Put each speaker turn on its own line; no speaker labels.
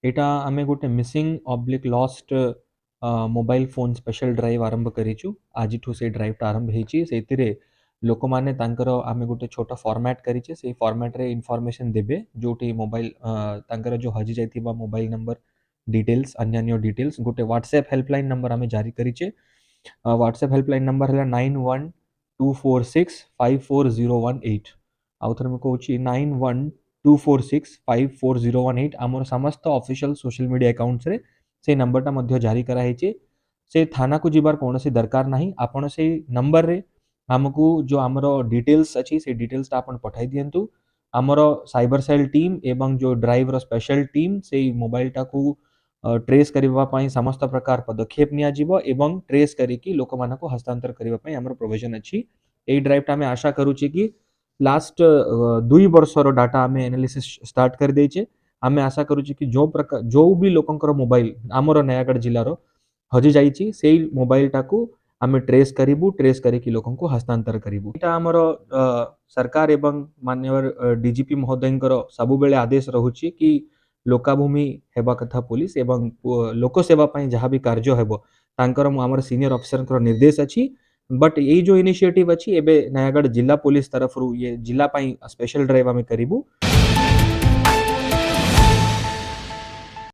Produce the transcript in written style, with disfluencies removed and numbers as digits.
एटा आमे गोटे missing oblique lost mobile phone special drive आरंभ करिचु। आज से ड्राइव आरंभ होती से लोक मैंने आमे गोटे छोट फॉर्मेट करिचे से फॉर्मेट रे इनफॉरमेशन देबे जोटी मोबाइल तांकर जो हजि जाइथिबा मोबाइल नंबर डिटेल्स अन्य डिटेल्स गोटे व्हाट्सएप हेल्पलाइन नंबर आमे जारी करिचे। व्हाट्सएप हेल्पलाइन नंबर है 9124654018। आउ थरे मैं कहूँ 9124654018 आमर समस्त ऑफिशियल सोशल मीडिया अकाउंट्स रे से नंबरटा मध्य जारी कराई। से थाना को जीवार कौन सी दरकार नहीं। आपण से नंबर रे आमको जो आमर डिटेल्स अच्छी से डिटेल्स आपन पठाई दियंतु। आमर साइबर सेल टीम एवं जो ड्राइव रो स्पेशल टीम से मोबाइल टाकू ट्रेस करने समस्त प्रकार पदक्षेप नियाजिबो एवं ट्रेस करिकी लोक मानको हस्तांतर करबा पई हमर प्रोविजन अछि। ए ड्राइव आमे आशा करूची कि लास्ट 2 वर्षर डाटा आमे एनालिसिस स्टार्ट कर देइचे। आमे आशा करूची कि जो प्रकार जो भी लोकंकर मोबाइल आमर नयागढ़ जिल्लार हजि जाइची सेई मोबाइल टाकू आमे ट्रेस करिबु। ट्रेस करिकी लोकंको हस्तांतर करिबु। एटा हमर सरकार एवं माननीय डीजीपी महोदयंकर सबु बेले आदेश रहुची कि लोकाभूमि हेबा कथा पुलिस एवं लोक सेवा पई जहाँ भी कार्य हेबो तांकर आमर सीनियर ऑफिसर निर्देश अछि। बट ये जो इनिशिएटिव अच्छी एबे नयागढ़ जिला पुलिस तरफ ये जिला स्पेशल ड्राइव आम करूँ।